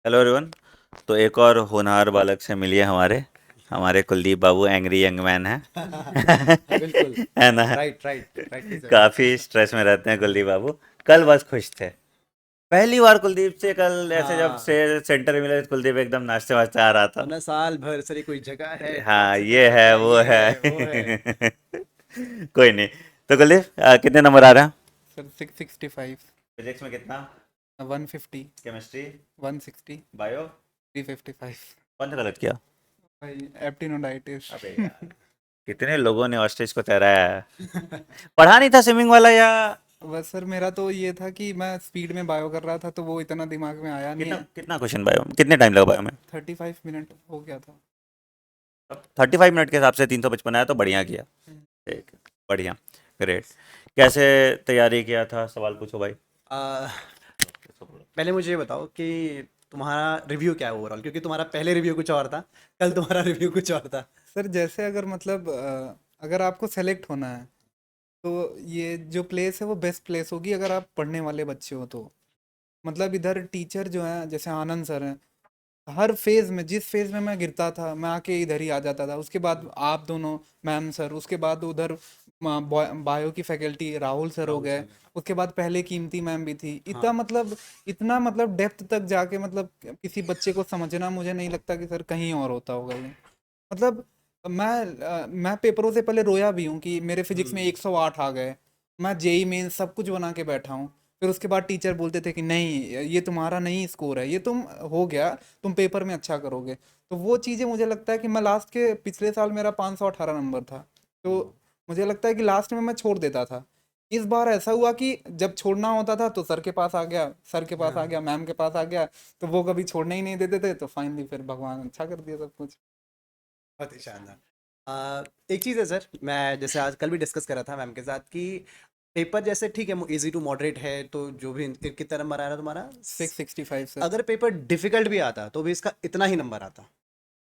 Hello everyone. तो एक और होनहार बालक से मिलिए हमारे हमारे कुलदीप बाबू एंग्री यंग मैन है। बिल्कुल। है ना। Right right rightly sir. काफी स्ट्रेस में रहते हैं कुलदीप बाबू। कल बस खुश थे। पहली बार कुलदीप से कल ऐसे जब हाँ, से सेंटर में मिले तो कुलदीप एकदम नाचते वाचते आ रहा था। वरना साल भर सर ये कोई जगह है, हाँ, टॉक्सिक ये बच्चों है का, वो ये है। है वो है। कोई नहीं। तो कुलदीप कितने नंबर आ रहे हैं? सर 665, फिजिक्स में कितना? 150, केमिस्ट्री? 160, बायो? 355। कौन सा गलत किया? भाई एप्टिनोडाइटिस। अबे यार, कितने लोगों ने ऑस्ट्रिच को तैराया है। पढ़ा नहीं था स्विमिंग वाला या? बस सर मेरा तो ये था कि मैं स्पीड में बायो कर रहा था तो वो इतना दिमाग में आया नहीं कितना है। कितना क्वेश्चन बायो में कितने टाइम लगा बायो में? 35 मिनट हो गया था। 35 मिनट के हिसाब से 355 आया तो बढ़िया किया। हम्म। ठीक है, बढ़िया। ग्रेट। कैसे तैयारी किया था, सवाल पूछो भाई। आ, पहले मुझे ये बताओ कि तुम्हारा रिव्यू क्या है ओवरऑल, क्योंकि तुम्हारा पहले रिव्यू कुछ और था, कल तुम्हारा रिव्यू कुछ और था। सर जैसे अगर मतलब अगर आपको सेलेक्ट होना है तो ये जो प्लेस है वो बेस्ट प्लेस होगी अगर आप पढ़ने वाले बच्चे हो तो। मतलब इधर टीचर जो हैं जैसे आनंद सर हैं, हर फेज में जिस फेज में मैं गिरता था मैं आके इधर ही आ जाता था। उसके बाद आप दोनों मैम सर, उसके बाद उधर बायो की फैकल्टी राहुल सर हो राहुल गए। सर। उसके बाद पहले कीमती मैम भी थी। हाँ। इतना मतलब डेप्थ तक जाके मतलब किसी बच्चे को समझना मुझे नहीं लगता कि सर कहीं और होता होगा ये। मतलब मैं पेपरों से पहले रोया भी हूँ कि मेरे फिजिक्स में हम्म। 108 आ गए। मैं जेई मेन सब कुछ बना के बैठा हूँ। फिर उसके बाद टीचर बोलते थे कि नहीं ये तुम्हारा नहीं स्कोर है, ये तुम हो गया, तुम पेपर में अच्छा करोगे। तो वो चीज़ें मुझे लगता है कि मैं लास्ट के पिछले साल मेरा 518 नंबर था। तो मुझे लगता है कि लास्ट में मैं छोड़ देता था। इस बार ऐसा हुआ कि जब छोड़ना होता था तो सर के पास आ गया, सर के पास आ हाँ, गया, मैम के पास आ गया। तो वो कभी छोड़ने ही नहीं देते थे तो फाइनली फिर भगवान अच्छा कर दिया सब कुछ। बहुत ही शानदार। एक चीज़ है सर, मैं जैसे आज कल भी डिस्कस कर रहा था मैम के साथ कि पेपर जैसे ठीक है, इजी टू मॉडरेट है, तो जो भी कितना नंबर आ रहा है तुम्हारा, 665 सर। अगर पेपर डिफिकल्ट भी आता तो भी इसका इतना ही नंबर आता।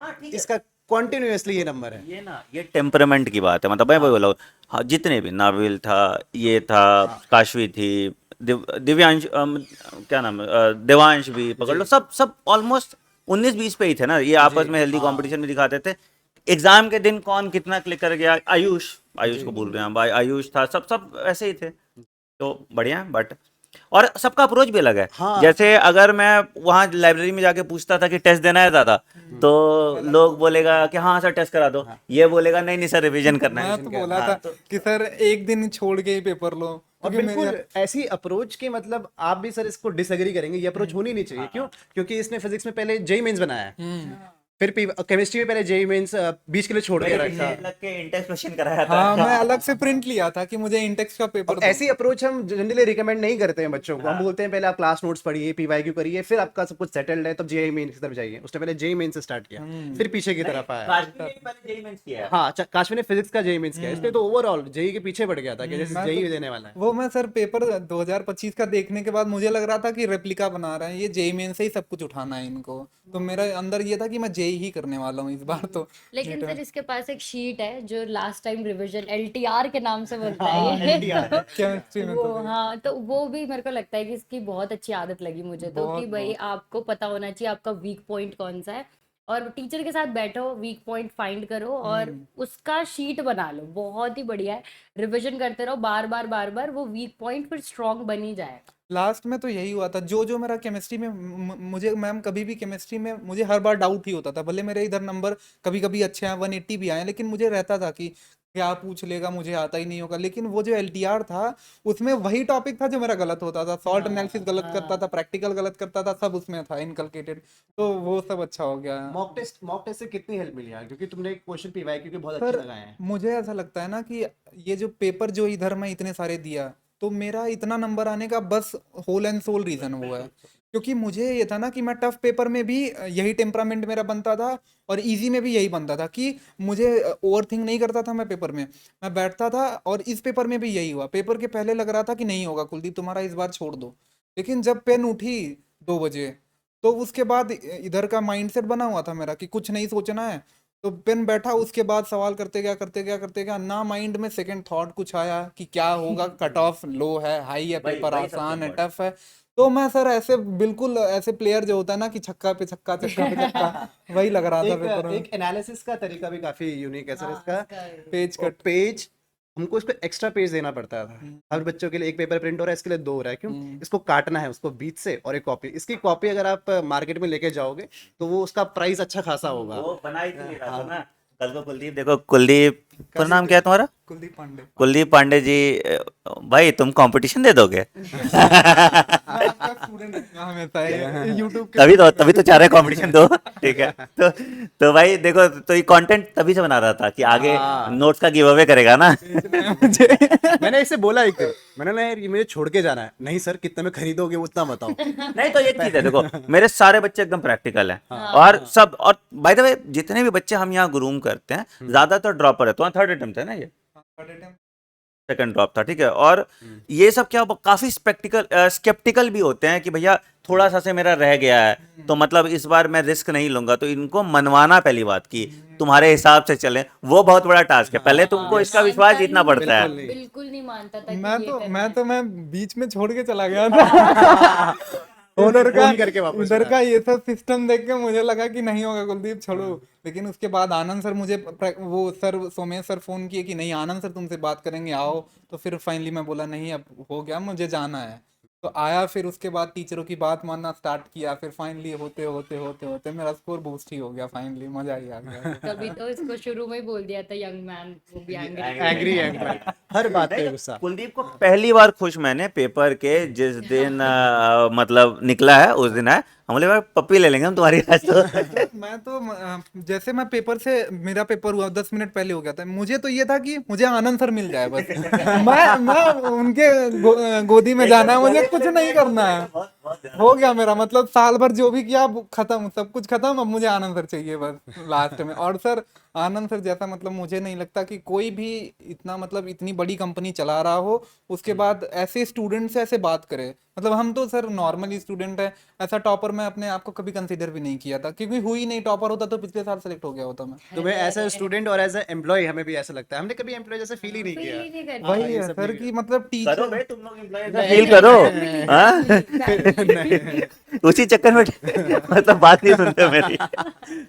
हाँ ठीक है। इसका कॉन्टिन्यूसली ये देखो, नंबर है। ये ना ये टेम्परामेंट की बात है, मतलब मैं वही हाँ बोला हूँ। हाँ, जितने भी नाविल था, ये था, हाँ। काशवी थी, दिव्यांश, क्या नाम है, देवांश भी पकड़ जी लो, सब सब ऑलमोस्ट 19-20 पे ही थे ना, ये जी। आपस में हेल्दी हाँ कंपटीशन में दिखाते थे। एग्जाम के दिन कौन कितना क्लिक कर गया, आयुष, आयुष जी। को भूल रहे हैं हम भाई, आयुष था, सब सब ऐसे ही थे। तो बढ़िया, बट और सबका अप्रोच भी अलग है। हाँ। जैसे अगर मैं वहाँ लाइब्रेरी में जाके पूछता था कि टेस्ट देना है ज़्यादा, तो अलग लोग होता बोलेगा था। कि हाँ सर टेस्ट करा दो, हाँ, ये बोलेगा नहीं नहीं सर रिवीजन करना है। मैं रिवीजन तो करना बोला है। था हाँ तो कि सर एक दिन छोड़ के ही पेपर लो और क्योंकि मेरे। बिल्कुल ऐसी अप्रोच के, मतलब आप भी सर इसको डिसएग्री करेंगे, ये अप्रोच होनी नहीं चाहिए। क्यों? हाँ क्योंकि इसने फिजिक्स में पहले जेई मेंस बनाया है, हम्म। फिर केमिस्ट्री में पहले जेई मेंस 20 किलो छोड़ के मेरे रखा। पीछे लग के इंटेक्स क्वेश्चन कराया था। हाँ मैं अलग से हाँ। प्रिंट लिया था कि मुझे इंटेक्स का अब पेपर दो। ऐसी अप्रोच हम जनरली रिकमेंड नहीं करते हैं बच्चों को। हम हाँ बोलते हैं पहले आप क्लास नोट्स पढ़िए, पीवाईक्यू करिए, फिर आपका सब कुछ सेटल्ड है तब जेईई मेंस की तरफ जाइए। उसने पहले जेईई मेंस से स्टार्ट किया, हम्म। फिर पीछे की नहीं, तरफ आया। काशवी ने भी पहले जेई मेंस किया है। हाँ, काशवी ने फिजिक्स का जेईई मेंस किया, इसलिए हम्म। तो ओवरऑल जेईई के पीछे पड़ गया था कि जैसे मैं तो जेईई देने वाला है। वो मैं सर पेपर 2025 का देखने के बाद मुझे लग रहा था कि रेप्लिका बना रहे हैं ये, जेई मेन से ही सब कुछ उठाना है इनको। तो मेरा अंदर ये था कि मैं जेई ही करने वाला हूँ इस बार तो। लेकिन नीट में फिर इसके पास एक शीट है जो लास्ट टाइम रिवीजन एलटीआर के नाम से बोलता है हाँ, ये। एलटीआर है। केमिस्ट्री में वो तो जेई। हाँ, तो वो भी मेरे को लगता है कि इसकी बहुत अच्छी आदत लगी मुझे तो, कि बहुत भाई बहुत। आपको पता होना चाहिए आपका वीक पॉइंट कौन सा है, और टीचर के साथ बैठो, वीक पॉइंट फाइंड करो और हम्म। उसका शीट बना लो। बहुत ही बढ़िया है, रिवीजन करते रहो बार बार बार बार, वो वीक पॉइंट फिर स्ट्रांग बन ही जाएगा। लास्ट में तो यही हुआ था जो मेरा केमिस्ट्री में मुझे मैम कभी भी केमिस्ट्री में मुझे हर बार डाउट ही होता था। भले मेरे इधर नंबर कभी कभी अच्छे हैं 180 भी आए, लेकिन मुझे रहता था कि क्या पूछ लेगा, मुझे आता ही नहीं होगा। लेकिन वो जो एलटीआर था उसमें वही टॉपिक था जो मेरा गलत होता था, सॉल्ट एनालिसिस गलत करता था, हाँ, प्रैक्टिकल गलत करता था, सब उसमें था इनकलकेटेड। तो वो सब अच्छा हो गया। मॉक टेस्ट से कितनी हेल्प मिली यार, क्योंकि तुमने क्वेश्चन पीवाईक्यू के बहुत अच्छे सर लगाए हैं। मुझे ऐसा लगता है ना कि ये जो पेपर जो इधर मैं इतने सारे दिया, तो मेरा इतना नंबर आने का बस होल एंड सोल रीजन वो है। क्योंकि मुझे ये था ना कि मैं टफ पेपर में भी यही टेम्परामेंट मेरा बनता था और इजी में भी यही बनता था कि मुझे ओवर थिंक नहीं करता था मैं पेपर में। मैं बैठता था और इस पेपर में भी यही हुआ। पेपर के पहले लग रहा था कि नहीं होगा कुलदीप तुम्हारा, इस बार छोड़ दो। लेकिन जब पेन उठी 2 बजे, तो उसके बाद इधर का माइंडसेट बना हुआ था मेरा कि कुछ नहीं सोचना है। तो पेन बैठा, उसके बाद सवाल करते गया करते गया करते गया ना, माइंड में सेकंड थॉट कुछ आया कि क्या होगा, कट ऑफ लो है हाई है, वही पेपर वही सबसे आसान है इम्पोर्टेंट। टफ है। तो मैं सर ऐसे बिल्कुल ऐसे प्लेयर जो होता है ना कि छक्का पे छक्का वही लग रहा था पेपर में। एक एनालिसिस का तरीका भी काफी यूनिक है सर हाँ, इसका। इसका पेज कट। पेज हमको इसको एक्स्ट्रा पेज देना पड़ता था। हर बच्चों के लिए एक पेपर प्रिंट हो रहा है, इसके लिए दो हो रहा है। क्यों? इसको काटना है उसको बीच से, और एक कॉपी, इसकी कॉपी अगर आप मार्केट में लेके जाओगे तो वो उसका प्राइस अच्छा खासा होगा। वो बना ही नहीं रहा था ना। कल को कुलदीप देखो, कुलदीप पूरा नाम क्या है तुम्हारा? कुलदीप पांडे। कुलदीप पांडे जी, भाई तुम कंपटीशन दे दोगे? मैं आपका स्टूडेंट हमेशा यूट्यूब के तभी तो चाह रहे कंपटीशन दो। ठीक है, तो भाई देखो, तो ये कंटेंट तभी से बना रहा था कि आगे हाँ। नोट्स का गिव अवे करेगा ना। मुझे मैंने इसे बोला एक दिन, मैंने ना यार ये मुझे छोड़ के जाना है। नहीं सर, कितने में खरीदोगे उतना बताओ। नहीं तो एक चीज है, देखो मेरे सारे बच्चे एकदम प्रैक्टिकल हैं, और सब, और बाय द वे जितने भी बच्चे हम यहाँ ग्रूम करते हैं ज्यादातर ड्रॉपर है। तो थर्ड अटेम्प्ट है ना, ये सेकंड ड्रॉप था, ठीक है। और ये सब क्या काफी स्केप्टिकल भी होते हैं कि भैया थोड़ा सा से मेरा रह गया है, तो मतलब इस बार मैं रिस्क नहीं लूंगा। तो इनको मनवाना पहली बात की तुम्हारे हिसाब से चले, वो बहुत बड़ा टास्क है। पहले तुमको इसका विश्वास जीतना पड़ता है। बिल्कुल नहीं। बिल्कुल नहीं मानता था कि मैं ये तो करना मैं है। तो मैं बीच में छोड़ के चला गया था। उधर का फोन करके वापस उधर बुलाया। का ये सब सिस्टम देख के मुझे लगा कि नहीं होगा कुलदीप, छोड़ो। लेकिन उसके बाद आनंद सर मुझे वो सर सोमेश सर फोन किए कि नहीं आनंद सर तुमसे बात करेंगे, आओ। तो फिर फाइनली मैं बोला नहीं अब हो गया, मुझे जाना है। तो आया, फिर उसके बाद टीचरों की बात मानना स्टार्ट किया। फिर फाइनली होते होते होते होते मेरा स्कोर बूस्ट ही हो गया। फाइनली मजा ही आ गया। तभी तो इसको शुरू में ही बोल दिया था यंग मैन, वो भी एंग्री एंग्री हर बात पे गुस्सा। कुलदीप को पहली बार खुश मैंने पेपर के जिस दिन मतलब निकला है उस दिन है, हम बोले भाई पप्पी ले लेंगे हम तुम्हारी आज तो। मैं तो जैसे मैं पेपर से, मेरा पेपर हुआ 10 मिनट पहले हो गया था, मुझे तो ये था कि मुझे आनंद सर मिल जाए बस। मैं उनके गोदी में जाना है, मुझे कुछ नहीं करना है। हो गया मेरा, मतलब साल भर जो भी किया अब खत्म, सब कुछ खत्म। अब मुझे आनंद सर चाहिए बस लास्ट में। और सर आनंद सर जैसा, मतलब मुझे नहीं लगता कि कोई भी इतना, मतलब इतनी बड़ी कंपनी चला रहा हो उसके बाद ऐसे स्टूडेंट से ऐसे बात करे। मतलब हम तो सर नॉर्मल स्टूडेंट है, ऐसा टॉपर मैं अपने आप को कभी कंसीडर भी नहीं किया था, क्योंकि हुई नहीं। टॉपर होता तो पिछले साल सेलेक्ट हो गया होता मैं। तुम्हें एज ए स्टूडेंट और एज ए एम्प्लॉय हमें भी ऐसा लगता है। हमने कभी एम्प्लॉय जैसे फील ही नहीं फील किया। ही नहीं करते। हाँ, वही ये है सब सर नहीं कि मतलब करो टीचर भाई, तुम लोग एम्प्लॉय फील करो। हाँ? उसी चक्कर में मतलब बात नहीं सुनते मेरी।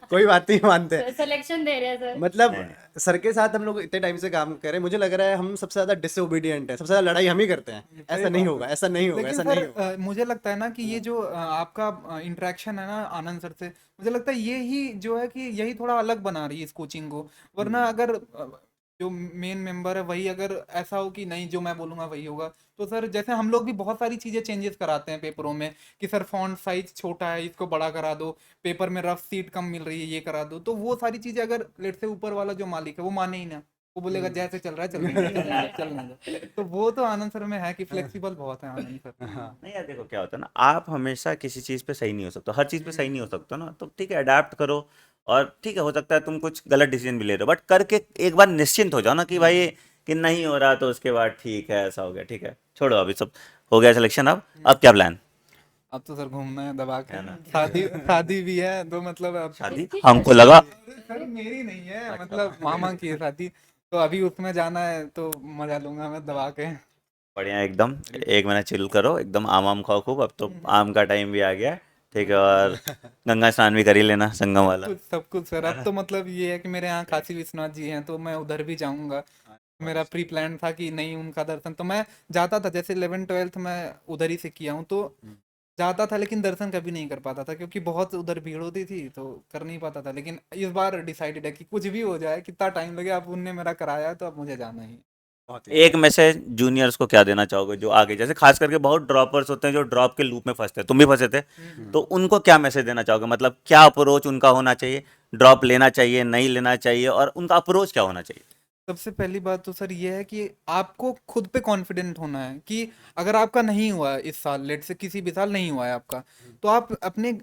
कोई बात नहीं मानते। सिलेक्शन दे रहे हैं सर। मतलब सर के साथ हम लोग इतने टाइम से काम कर रहे हैं, मुझे लग रहा है हम सबसे ज्यादा डिसओबीडियंट है, सबसे ज्यादा लड़ाई हम ही करते हैं। ऐसा नहीं होगा, ऐसा नहीं होगा, लेकिन ऐसा सर नहीं होगा। मुझे लगता है ना कि ये जो आपका इंटरेक्शन है ना आनंद सर से, मुझे लगता है ये ही जो है कि यही थोड़ा अलग बना रही है इस कोचिंग को। वरना अगर जो मेन मेंबर है वही अगर ऐसा हो कि नहीं जो मैं बोलूंगा वही होगा, तो सर जैसे हम लोग भी बहुत सारी चीजें चेंजेस कराते हैं पेपरों में कि सर फॉन्ट साइज छोटा है इसको बड़ा करा दो, पेपर में रफ सीट कम मिल रही है ये करा दो। तो वो सारी चीजें अगर लेट से ऊपर वाला जो मालिक है वो माने ही ना, वो बोलेगा जैसे चल रहा है चलने दो। तो वो तो आनंद सर में है कि फ्लेक्सिबल बहुत है आनंद सर। नहीं यार, देखो क्या होता है ना, आप हमेशा किसी चीज पे सही नहीं हो सकते, हर चीज पे सही नहीं हो सकते ना। तो ठीक है, अडेप्ट करो। और ठीक है, हो सकता है तुम कुछ गलत डिसीजन भी ले रहे हो, बट करके एक बार निश्चिंत हो जाओ ना कि भाई कि नहीं हो रहा, तो उसके बाद ठीक है, ऐसा हो गया, ठीक है, छोड़ो अभी सब हो गया सिलेक्शन। अब क्या प्लान? अब तो सर घूमना है दबा के। है ना? शादी शादी भी है तो मतलब अब शादी किसकी हमको शादी? लगा। सर मेरी नहीं है, मतलब मामा की है शादी। तो अभी उसमें जाना है तो मजा लूंगा मैं दबा के। बढ़िया एकदम, एक महीना चिल करो एकदम, आम आम खाओ खूब। अब तो आम का टाइम भी आ गया है, ठीक है। और गंगा स्नान भी कर ही लेना, संगम वाला। कुछ सब कुछ सर। अब तो मतलब ये है कि मेरे यहाँ काशी विश्वनाथ जी हैं तो मैं उधर भी जाऊंगा। मेरा प्री प्लान था कि नहीं उनका दर्शन तो मैं जाता था, जैसे 11th-12th मैं उधर ही से किया हूँ तो जाता था, लेकिन दर्शन कभी नहीं कर पाता था क्योंकि बहुत उधर भीड़ होती थी तो कर नहीं पाता था। लेकिन इस बार डिसाइडेड है कि कुछ भी हो जाए, कितना टाइम लगे, अब उनने मेरा कराया है तो अब मुझे जाना ही है। बहुत ही एक मैसेज जूनियर्स को क्या देना चाहोगे जो आगे, जैसे खास करके बहुत ड्रॉपर्स होते हैं जो ड्रॉप के लूप में फंसते हैं, तुम भी फंसे थे, तो उनको क्या मैसेज देना चाहोगे? मतलब क्या अप्रोच उनका होना चाहिए, ड्रॉप लेना चाहिए, नहीं लेना चाहिए, और उनका अप्रोच क्या होना चाहिए? सबसे पहली बात तो सर ये है कि आपको खुद पे कॉन्फिडेंट होना है कि अगर आपका नहीं हुआ है इस साल, लेट से किसी भी साल नहीं हुआ है आपका, तो आप अपने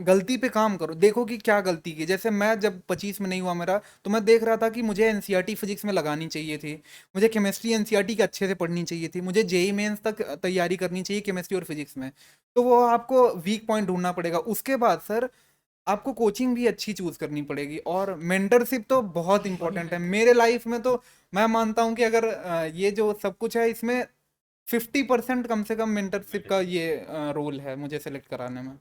गलती पे काम करो, देखो कि क्या गलती की। जैसे मैं जब 25 में नहीं हुआ मेरा, तो मैं देख रहा था कि मुझे एनसीईआरटी फिजिक्स में लगानी चाहिए थी, मुझे केमिस्ट्री एनसीईआरटी की अच्छे से पढ़नी चाहिए थी, मुझे जेई मेंस तक तैयारी करनी चाहिए केमिस्ट्री और फिजिक्स में। तो वो आपको वीक पॉइंट ढूंढना पड़ेगा। उसके बाद सर आपको कोचिंग भी अच्छी चूज करनी पड़ेगी, और मेंटरशिप तो बहुत इंपॉर्टेंट है मेरे लाइफ में। तो मैं मानता हूँ कि अगर ये जो सब कुछ है इसमें 50% कम से कम मेंटरशिप का ये रोल है मुझे सेलेक्ट कराने में।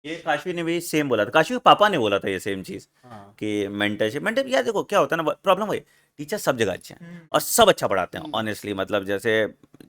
ये काशवी ने भी सेम बोला था, काशवी के पापा ने बोला था ये सेम चीज हाँ कि मेंटरशिप यार देखो क्या होता है ना, प्रॉब्लम वही, टीचर सब जगह अच्छे हैं और सब अच्छा पढ़ाते हैं ऑनेस्टली, मतलब जैसे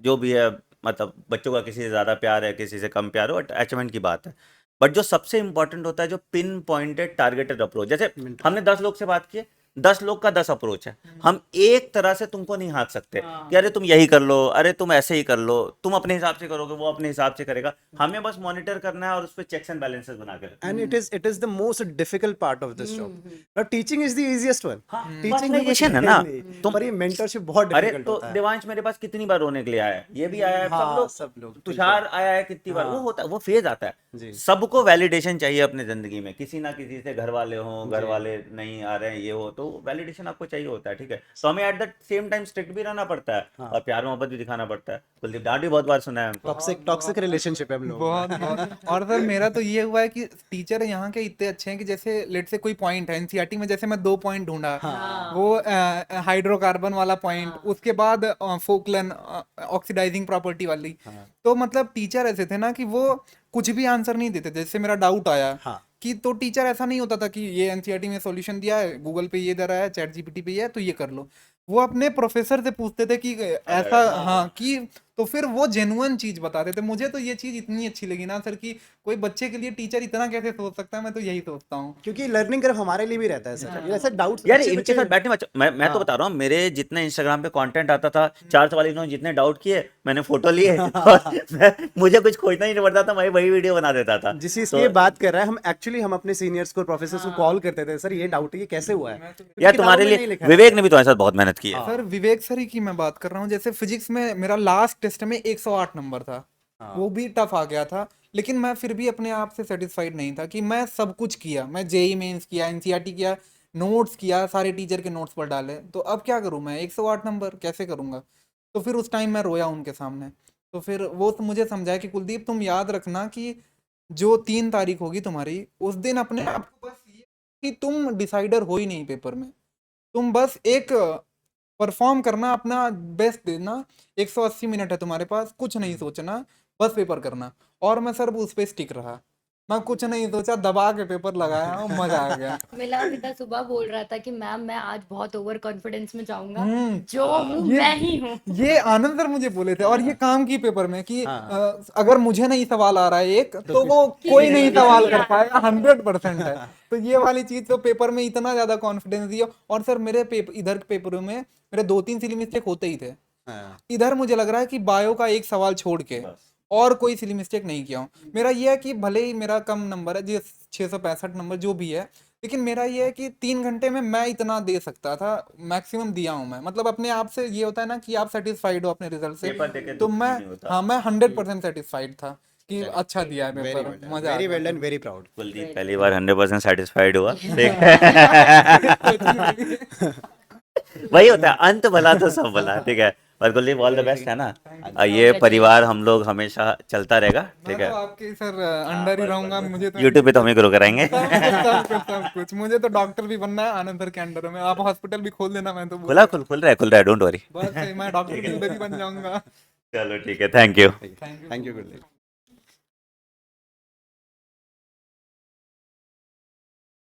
जो भी है, मतलब बच्चों का किसी से ज़्यादा प्यार है, किसी से कम प्यार हो, अटैचमेंट की बात है। बट जो सबसे इंपॉर्टेंट होता है, जो पिन पॉइंटेड टारगेटेड अप्रोच, जैसे हमने 10 लोग से बात की, 10 लोग का 10 अप्रोच है, हम एक तरह से तुमको नहीं हाँक सकते कि अरे तुम यही कर लो, अरे तुम ऐसे ही कर लो, तुम अपने हिसाब से करोगे, वो अपने हिसाब से करेगा। हमें बस मॉनिटर करना है और उस पर चेक्स एंड बैलेंसेस बना के रखना है। and it is the most difficult part of this job. Now teaching is the easiest one. हाँ, Teaching में कुछ personalization है है ना, नहीं, तुम पर ये mentorship बहुत अरे difficult तो होता है। देवांश मेरे पास कितनी बार रोने के लिए आया है, ये भी आया है, हाँ, सब सब लोग, लोग, तुषार आया है कितनी बार, वो होता है, वो फेज आता है। जी। सबको वैलिडेशन चाहिए अपने जिंदगी में, किसी ना किसी से, घर वाले हो, घर वाले नहीं आ रहे हैं, ये हो, तो वैलिडेशन आपको चाहिए होता है, ठीक है। तो हमें at the same time strict भी रहना पड़ता है और प्यार मोहब्बत भी दिखाना पड़ता है। कुलदीप डांट भी बहुत बार सुना है हमको। टॉक्सिक रिलेशनशिप है हम लोग। बहुत बहुत और सर मेरा तो ये हुआ है कि टीचर यहाँ के इतने अच्छे हैं कि जैसे लेट से कोई पॉइंट है एनसीईआरटी में, जैसे मैं 2 पॉइंट ढूंढा, वो हाइड्रोकार्बन वाला पॉइंट, उसके बाद फोकलन ऑक्सीडाइजिंग प्रॉपर्टी वाली, तो मतलब टीचर ऐसे थे ना कि वो कुछ भी आंसर नहीं देते। जैसे मेरा डाउट आया हाँ। कि, तो टीचर ऐसा नहीं होता था कि ये एनसीईआरटी में सॉल्यूशन दिया है, गूगल पे ये दे रहा है, चैट जीपीटी पे ये है तो ये कर लो। वो अपने प्रोफेसर से पूछते थे कि ऐसा, हाँ, कि तो फिर वो जेन्युइन चीज बताते थे। मुझे तो ये चीज इतनी अच्छी लगी ना सर कि कोई बच्चे के लिए टीचर इतना कैसे सोच सकता है, मैं तो यही सोचता हूँ। क्योंकि लर्निंग कर्व हमारे लिए भी रहता है सर, ये ऐसे डाउट्स यार इनके साथ बैठने में मैं तो बता रहा हूँ, मेरे जितने इंस्टाग्राम पे कंटेंट आता था, 4 सवाल इन्होंने जितने डाउट किए, मैंने फोटो लिए और मुझे कुछ खोजना ही नहीं पड़ता था, मैं वही वीडियो बना देता था। जिस चीज की ये बात कर रहा है, हम अपने सीनियर्स को, प्रोफेसर्स को कॉल करते थे, सर ये डाउट है, ये कैसे हुआ है? क्योंकि यार किताबों तुम्हारे में लिए नहीं लिखा है। विवेक ने भी तुम्हारे साथ बहुत मेहनत की है। सर विवेक सर ही की मैं बात कर रहा हूँ। जैसे फिजिक्स में मेरा लास्ट टेस्ट में 108 नंबर था, वो भी टफ आ गया था, लेकिन मैं फिर भी अपने आप से सेटिस्फाइड नहीं था कि मैं सब कुछ किया, मैं जेई मेंस किया, एनसीईआरटी किया, नोट्स किया, सारे टीचर के नोट्स पर डाले, तो अब क्या करूँ मैं, 108 नंबर कैसे करूँगा? तो फिर उस टाइम मैं रोया उनके सामने। तो फिर वो तो मुझे समझाया कि कुलदीप तुम याद रखना कि जो 3 तारीख होगी तुम्हारी, उस दिन अपने आप को बस ये कि तुम डिसाइडर हो ही नहीं पेपर में, तुम बस एक परफॉर्म करना, अपना बेस्ट देना, 180 मिनट है तुम्हारे पास, कुछ नहीं सोचना, बस पेपर करना। और मैं सर उस पे स्टिक रहा, मैं कुछ नहीं सोचा, दबा के पेपर लगाया और मजा आ गया। मिला पिता सुबह बोल रहा था कि मैम मैं आज बहुत ओवर कॉन्फिडेंस में जाऊंगा, जो हूँ ये मैं ही हूँ। ये आनंद सर मुझे बोले थे, और ये काम की पेपर में कि अगर मुझे नहीं सवाल आ रहा है एक, तो वो कोई नहीं सवाल कर पाएगा, 100% है। तो ये वाली चीज तो पेपर में इतना ज्यादा कॉन्फिडेंस दिया। और सर मेरे इधर के पेपरों में मेरे 2-3 सिली मिस्टेक होते ही थे। इधर मुझे लग रहा है कि बायो का एक सवाल छोड़ के और कोई सिली मिस्टेक नहीं किया हूँ। मेरा ये है कि भले ही मेरा कम नंबर है, जी 665 नंबर जो भी है, लेकिन मेरा ये है कि 3 घंटे में मैं इतना दे सकता था, मैक्सिमम दिया हूँ मैं। मतलब अपने आप से ये होता है ना कि आप सेटिस्फाइड हो अपने रिजल्ट से, पेपर देके तो दुख मैं, नहीं होता। हाँ, मैं 100% सेटिस्फाइड था कि अच्छा दिया है वेरी पेपर, मजा आ वेरी गया। Well done, very proud. Kuldeep पहली बार 100% सेटिस्फाइड हुआ, देख वही होता है, अंत भला तो सब भला, ठीक है। और कुलदीप ऑल द बेस्ट, है ना, ये परिवार हम लोग हमेशा चलता रहेगा, ठीक मैं है। तो आपके सर अंडर ही रहूंगा। मुझे तो यूट्यूब पे तो हम ही ग्रो कराएंगे। सब कुछ, मुझे तो डॉक्टर भी बनना है आनंद सर के अंडर में। आप हॉस्पिटल भी खोल देना, मैं तो खुल रहा है, डोंट वरी। बस मैं डॉक्टर की भी बन जाऊंगा। चलो ठीक है, thank you. Thank you. Thank you Gurdeep.